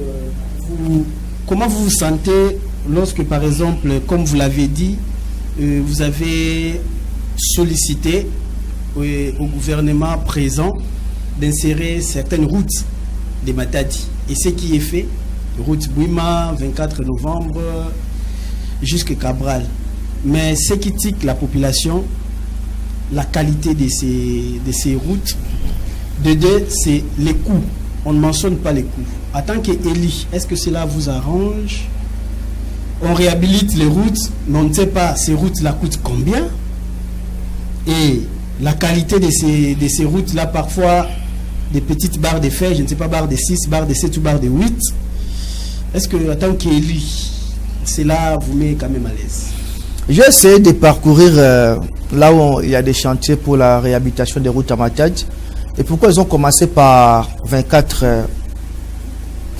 [SPEAKER 3] comment vous vous sentez lorsque, par exemple, comme vous l'avez dit, vous avez sollicité au gouvernement présent d'insérer certaines routes de Matadi. Et ce qui est fait, route Bouima, 24 novembre, jusqu'à Cabral. Mais ce qui tique la population, la qualité de ces routes, de deux, c'est les coûts. On ne mentionne pas les coûts. En tant qu'Éli, est-ce que cela vous arrange? On réhabilite les routes, mais on ne sait pas ces routes-là coûtent combien. Et la qualité de ces routes-là, parfois, des petites barres de fer, je ne sais pas, barres de 6, barres de 7 ou barres de 8. Est-ce que, en tant qu'Éli, cela vous met quand même à l'aise?
[SPEAKER 4] J'essaie de parcourir là où il y a des chantiers pour la réhabilitation des routes à Matadi. Et pourquoi ils ont commencé par 24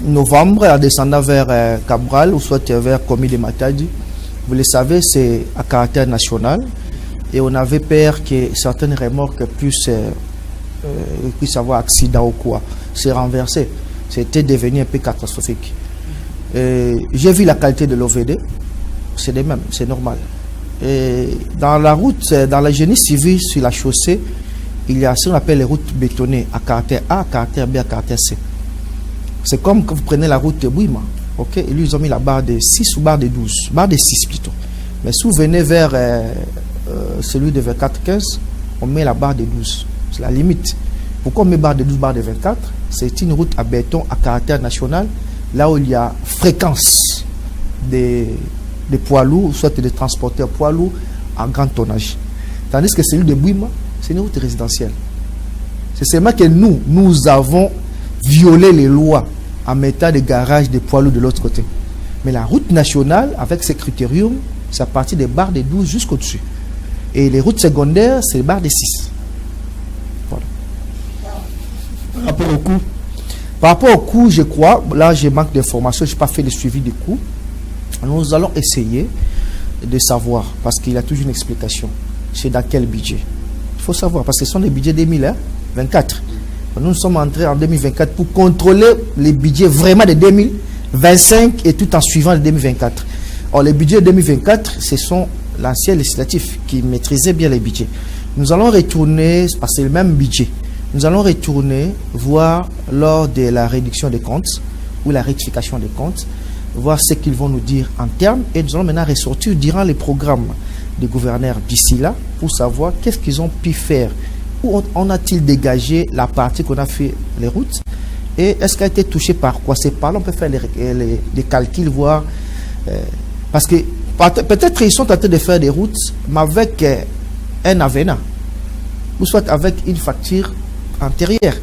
[SPEAKER 4] novembre en descendant vers Cabral ou soit vers Komi de Matadi? Vous le savez, c'est à caractère national. Et on avait peur que certaines remorques puissent avoir accident ou quoi. C'est renversé. C'était devenu un peu catastrophique. J'ai vu la qualité de l'OVD. C'est les mêmes, c'est normal. Et dans la route, dans la génie civile sur la chaussée, il y a ce qu'on appelle les routes bétonnées à caractère A, à caractère B, à caractère C. C'est comme quand vous prenez la route de Bouima. Okay? Et lui, ils ont mis la barre de 6 ou barre de 12. Barre de 6 plutôt. Mais si vous venez vers celui de 24-15, on met la barre de 12. C'est la limite. Pourquoi on met barre de 12, barre de 24? C'est une route à béton à caractère national, là où il y a fréquence des poids lourds, soit des transporteurs poids lourds en grand tonnage. Tandis que celui de Bouima, c'est une route résidentielle. C'est seulement que nous avons violé les lois en mettant des garages de poids lourds de l'autre côté. Mais la route nationale, avec ses critériums, c'est à partir des barres de 12 jusqu'au-dessus. Et les routes secondaires, c'est les barres de 6. Voilà.
[SPEAKER 3] Par rapport au coût?
[SPEAKER 4] Par rapport au coût, je crois, là j'ai manque d'informations, je n'ai pas fait le suivi des coûts. Nous allons essayer de savoir, parce qu'il y a toujours une explication. C'est dans quel budget? Il faut savoir, parce que ce sont les budgets 2024. Nous sommes entrés en 2024 pour contrôler les budgets vraiment de 2025 et tout en suivant le 2024. Or, les budgets 2024, ce sont l'ancien législatif qui maîtrisait bien les budgets. Nous allons retourner, parce que c'est le même budget, nous allons retourner voir lors de la réduction des comptes ou la rectification des comptes, voir ce qu'ils vont nous dire en termes, et nous allons maintenant ressortir durant les programmes des gouverneurs d'ici là pour savoir qu'est-ce qu'ils ont pu faire, où on a-t-il dégagé la partie qu'on a fait les routes, et est-ce qu'elle a été touchée par quoi? C'est par là on peut faire les calculs, voir parce que peut-être ils sont en train de faire des routes mais avec un avenant ou soit avec une facture antérieure.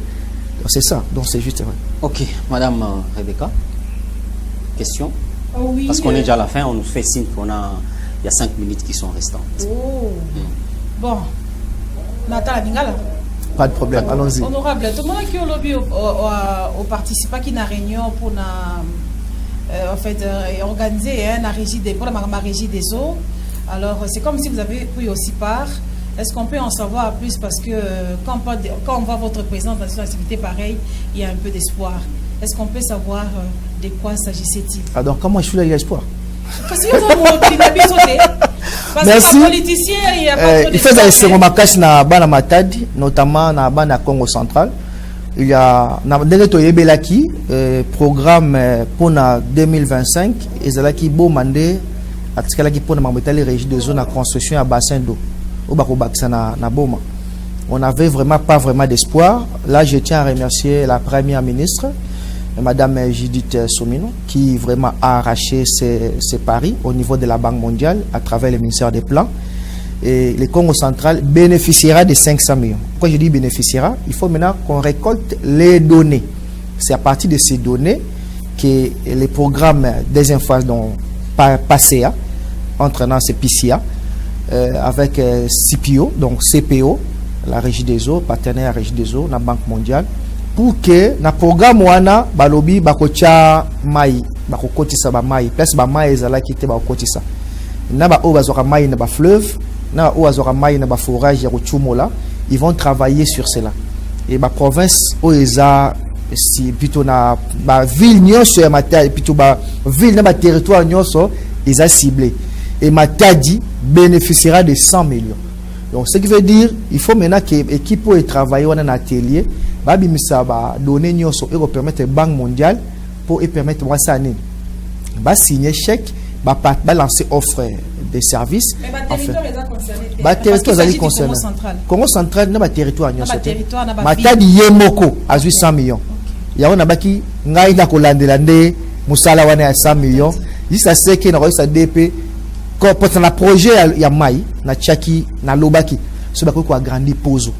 [SPEAKER 4] C'est ça, donc c'est juste vrai.
[SPEAKER 1] Ok, Madame Rebecca, question?
[SPEAKER 2] Oh oui,
[SPEAKER 1] parce qu'on est déjà à la fin, on nous fait signe il y a 5 minutes qui sont restantes.
[SPEAKER 2] Oh. Bon, Nathalie Ningala.
[SPEAKER 4] Pas de problème, allons-y.
[SPEAKER 2] Honorable, tout le monde qui a lobby au participant qui n'a réunion pour en fait organiser la régie des eaux. Alors c'est comme si vous avez pris aussi part. Est-ce qu'on peut en savoir plus, parce que quand on voit votre présence dans une activité pareille, il y a un peu d'espoir. Est-ce qu'on peut savoir de quoi s'agissait-il?
[SPEAKER 4] Alors comment je suis là, il y a espoir?
[SPEAKER 2] Parce que vous avez
[SPEAKER 4] merci.
[SPEAKER 2] Politicien, il y a pas trop
[SPEAKER 4] il fait des cérémonies na bana Matadi, notamment na bana Congo central. Il y a Belaki programme pour 2025 et Zalaki beau mandé à pour na régie de zone à construction à bassin d'eau au Bakobaksa na Boma. on n'avait vraiment pas vraiment d'espoir. Là, je tiens à remercier la première ministre, Madame Judith Somino, qui vraiment a arraché ses paris au niveau de la Banque mondiale à travers le ministère des Plans. Et le Congo central bénéficiera de 500 millions. Pourquoi je dis bénéficiera? Il faut maintenant qu'on récolte les données. C'est à partir de ces données que les programmes des infoises dont PACEA, entraînant ces PCA, avec CPO, donc CPO, la Régie des eaux, partenaire à la Régie des eaux, la Banque mondiale, pour que le programme wana balobi bakocha mai bakokotisa ba mai place ba mai ezala kite bakokotisa na ba o bazora mai na ba fleuve na o bazora mai na ba forage ya kuchumola. Ils vont travailler sur cela et ba province o eza si plutôt na ba ville nyonso ya Matadi plutôt ba ville na ba territoire nyonso eza ciblé et Matadi bénéficiera de 100 millions. Donc ce qui veut dire il faut maintenant que l'équipe peut travailler dans un atelier babi misaba donner nyonso et permettre Banque mondiale pour permettre moi ça ni ba signer chèque ba lancer offre des services.
[SPEAKER 2] Mais ba territoire est concerné.
[SPEAKER 4] Ba territoire est concerné. Congo central na ba territoire nyonso. Matadi yemoko a 800 millions. Ya on a baki ngai na kolandela nde musala wana ya 100 millions. Juste c'est que na ko sa DP ko pour na projet ya mai na chaki na lobaki so ba ko agrandir pozo.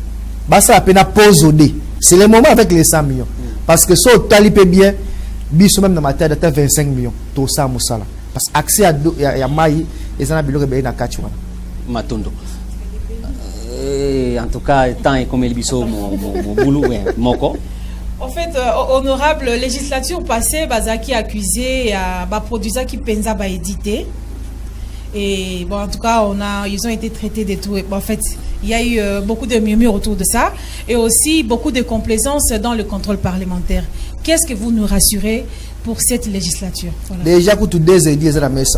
[SPEAKER 4] Ba ça appena pozo de. C'est le moment avec les 100 millions. Parce que ça, talipé bien, biso même dans ma tête, 25 millions. Tout ça, moussala. Parce que accès à Maï, et ça n'a pas de Kachouana.
[SPEAKER 1] Matondo. En tout cas, tant et comme le biso, mon boulot, moko.
[SPEAKER 2] En fait, honorable législature passée, Bazaki accusé à produire qui pensa ba édité. Et bon, en tout cas, ils ont été traités de tout. En fait, il y a eu beaucoup de murmures autour de ça et aussi beaucoup de complaisance dans le contrôle parlementaire. Qu'est-ce que vous nous rassurez pour cette législature? Voilà.
[SPEAKER 4] Déjà, pour tous les aides, il y a la messe.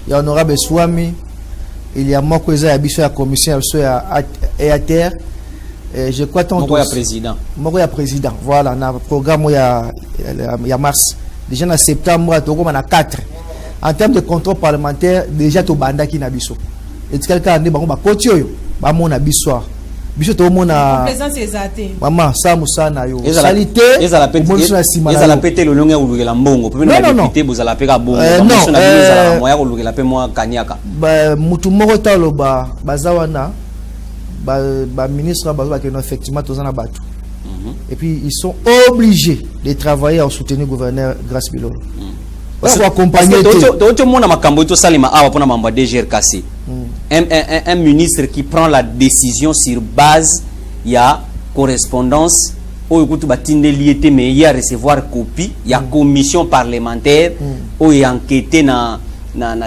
[SPEAKER 4] Il y a honorable Swami, il y a moi qui suis la commission et à terre. Je crois que
[SPEAKER 1] moi, président.
[SPEAKER 4] Moi, président. Voilà, dans le programme, il y a mars. Déjà, en septembre, il y a 4. En termes de contrôle parlementaire, déjà tout banda qui nabiso. Et quelqu'un ne bango ba kotio ba mona biswa. Biso to mona.
[SPEAKER 2] Présence exaté.
[SPEAKER 4] Maman, ça musa na yo.
[SPEAKER 1] Salité. Ezala pété le longa ulugela mbongo. Pe na député bozala peka bongo.
[SPEAKER 4] Non,
[SPEAKER 1] ezala moya ulugela pe moi kanyaka.
[SPEAKER 4] Ba mutu moko talo ba bazawana ba ministre ba que non effectivement tozana batu. Et puis ils sont obligés de travailler en soutenir le gouverneur Grace Bilo.
[SPEAKER 1] Un ministre qui prend la décision sur base, il y a correspondance, il y a recevoir copie, il y a commission parlementaire, il y a enquêté na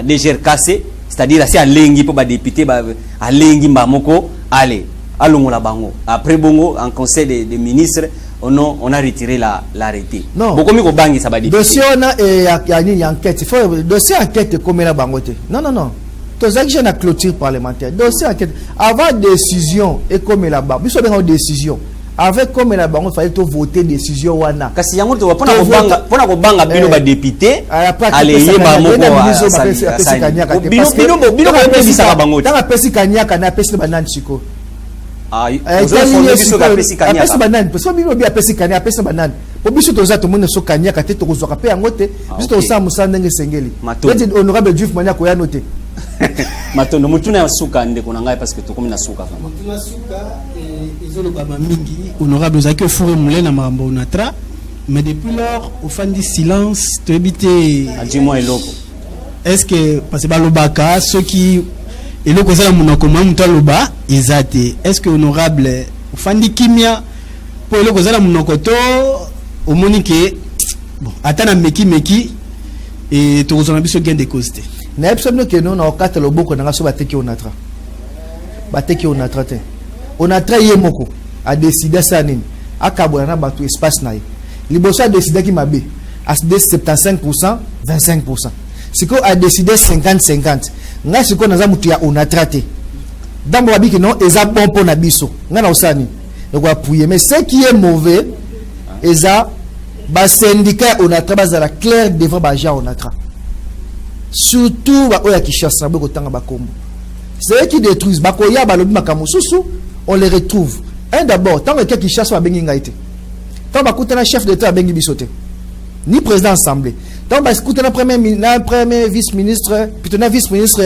[SPEAKER 1] DGRKC, c'est-à-dire c'est à l'engi pour député, à l'engi mbamoko, allez, allons la bango. Après bongo, en conseil des ministres, on a retiré l'arrêté.
[SPEAKER 4] Non.
[SPEAKER 1] Beaucoup mieux bangi ça va dire.
[SPEAKER 4] Dossier on a une enquête. Il faut dossier enquête comme la bangote. Non. Tous les gens na clôture parlementaire. Dossier enquête avant décision et comme la banque. Biso benga décision. Avec comme la banque, il fallait tout voter décision wana.
[SPEAKER 1] Kasi yango to pona ko banga bino ba député. Allez yeba moko bino ba pesi ka bangote.
[SPEAKER 4] Tanga pesi kanyaka na pesi banane chiko.
[SPEAKER 1] Ah, vous avez fondé biso ka pesi kanyaka.
[SPEAKER 4] Pesi banane, parce que bino bi pesi kanyaka, pesi banane. Po biso to za to mona so kanyaka te to ko zoka pe yangote. Biso to sa musa ndenge sengeli. Peut-être honorable Diouf manya ko ya noter.
[SPEAKER 1] Matondo mutuna ya suka ndeko na ngai parce que to komi na suka vraiment.
[SPEAKER 3] Mutuna suka ezolo baba mingi honorable Zaki Fouré Moulin na mambo onatra mais depuis lors au fin du silence to éviter
[SPEAKER 1] dis-moi eloko.
[SPEAKER 3] Est-ce que parce que balobaka ceux qui eloko za munoko mamuto loba ezate est-ce que honorable au fin du kimia pour eloko za munoko to au monique bon atana meki et to kozona biso gain de costé.
[SPEAKER 4] Na epsomno ke non na okata loboko na ngaso bateki onatra. Bateki onatra te. Onatra yemoko a décider ça nini. Akabona na batu espace na ye. Liboso a décider ki mabe. A décider 75%, 25%. Siko a décider 50-50. Nga siko naza mutu ya onatra te. Dambo babiki non eza bon pour na biso. Nga na osani. Donc appuyer mais ce qui est mauvais eza ba syndicat onatra bazala clair devant ba gens onatra. Surtout oya Kinshasa na boko tanga bakombo. C'est eux qui détruisent bakoya balobi makamususu, on les retrouve. Un d'abord, tant que quelqu'un qui chasse, va bengi ngaïté. Tant que un chef d'État, bengi bisoté. Ni président assemblée. Tant que un premier vice-ministre, puis un vice-ministre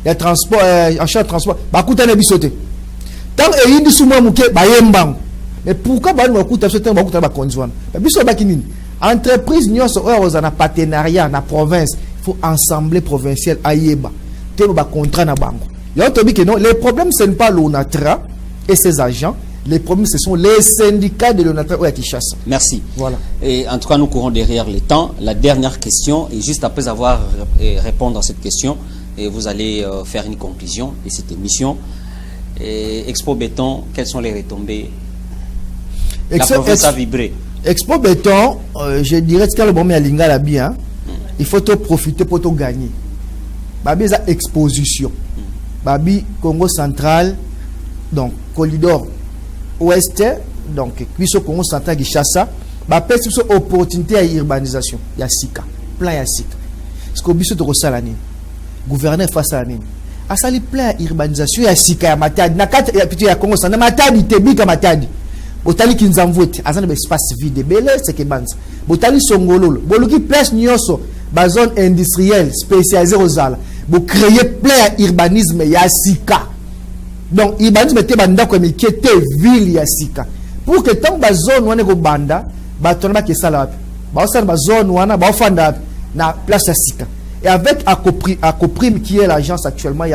[SPEAKER 4] de transport, en charge de transport, bah écoute un bisoté. Tant que il dit sous moi mouké, bah yembang. Mais pourquoi bah nous écoute ce temps bah écoute bah conjoint. Bah biso bah kinini. Entreprise nous sommes en partenariat na province. Il faut assembler provinciale ayeba. Tellement bah contrat na bango. Il y a que non. Les problèmes ce n'est pas l'ONATRA et ses agents. Les problèmes, ce sont les syndicats de l'ONATRA qui chassent.
[SPEAKER 1] Merci.
[SPEAKER 4] Voilà.
[SPEAKER 1] Et en tout cas, nous courons derrière le temps. La dernière question, et juste après avoir répondu à cette question, et vous allez faire une conclusion de cette émission. Expo Béton, quelles sont les retombées? La province a vibré.
[SPEAKER 4] Expo Béton, je dirais que le moment où la bien, il faut tout profiter pour tout gagner. Babi a exposition. Babi Congo central, donc corridor ouest, donc puisque Congo central qui chasse ça, bah peut une opportunité à urbanisation. Il y a Sika, plein ya Sika. Ce que biso to sala ni. Gouverneur face à ni. A sali plein urbanisation ya Sika ya Matadi. Na kati ya pitu ya Congo central Matadi tebika Matadi. Botali kinzamvote, azana be espace vide belé c'est que banza. Botali songololo, boluki place nyonso, ba zone industrielle spécialisée aux ala. Vous créez plein urbanisme ya Sika. Donc urbanisme te banda ko mi kete ville ya Sika. Pour que tant ba zone wana ko banda, ba tonba ke sala wapi. Ba osana ba zone wana ba ofanda na place ya Sika. Et avec Acoprim qui est l'agence actuellement il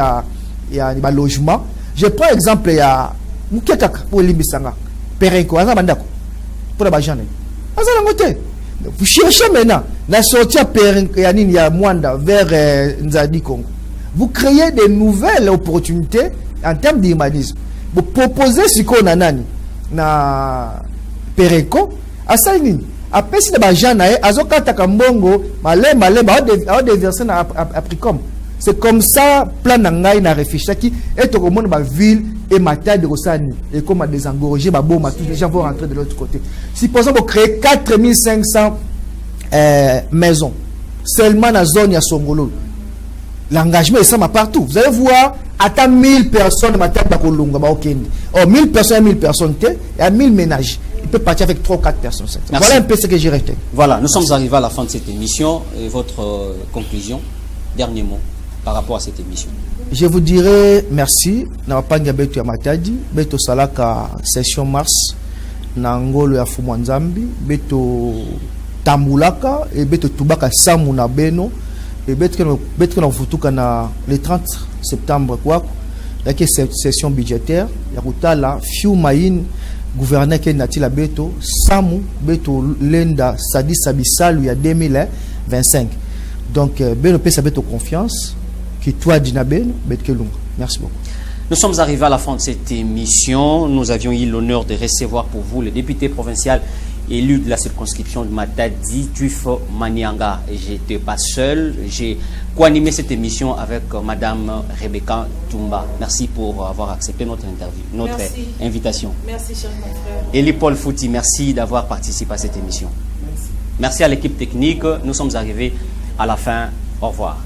[SPEAKER 4] y a ba logement. Je prends exemple ya Mukekaka pour Limbisanga. Perenko azana bandako. Pour ba jane. Azana ngote. Vous cherchez maintenant la sortie à Perenko ya nini ya Mwanda vers Nzadi Congo. Vous créez de nouvelles opportunités en termes d'urbanisme. Vous proposez ce qu'on a na Perenko asali nini? Après si ba jane azokata kambongo malé ba déverser na Apricom. C'est comme ça plan nangai na réfléchir qui est au monde ba ville et Matadi de Rosani et comme à désengorger ba boma tous les gens vont rentrer de l'autre côté. Si par exemple vous créez 4500 maisons seulement dans la zone ya Songolo, l'engagement est sama partout. Vous allez voir à 1000 personnes Matadi ba kolonga ba okende. Oh 1000 personnes et à 1000 ménages. Il peut partir avec 3 ou 4 personnes. Voilà un peu ce que j'ai retenu.
[SPEAKER 1] Voilà, nous sommes arrivés à la fin de cette émission et votre conclusion, dernier mot par rapport à cette émission.
[SPEAKER 4] Je vous dirais merci. Na panga beto ya Matadi, beto salaka session mars na ngolo ya Fumwanzambi, beto tambulaka et beto tubaka samu na beno et beto na futuka na le 30 septembre quoi. Il y a cette session budgétaire, ya kutala fiu main gouverneur qui nati la beto samu beto lenda sadi sabisalu ya 2025. Donc beno pesa beto confiance. Merci beaucoup.
[SPEAKER 1] Nous sommes arrivés à la fin de cette émission. Nous avions eu l'honneur de recevoir pour vous le député provincial élu de la circonscription de Matadi, Tuifo Manianga. Et je n'étais pas seul. J'ai co-animé cette émission avec Madame Rebecca Tumba. Merci pour avoir accepté notre interview, notre invitation.
[SPEAKER 2] Merci, cher mon frère.
[SPEAKER 1] Eli Paul Fouti, merci d'avoir participé à cette émission. Merci à l'équipe technique. Nous sommes arrivés à la fin. Au revoir.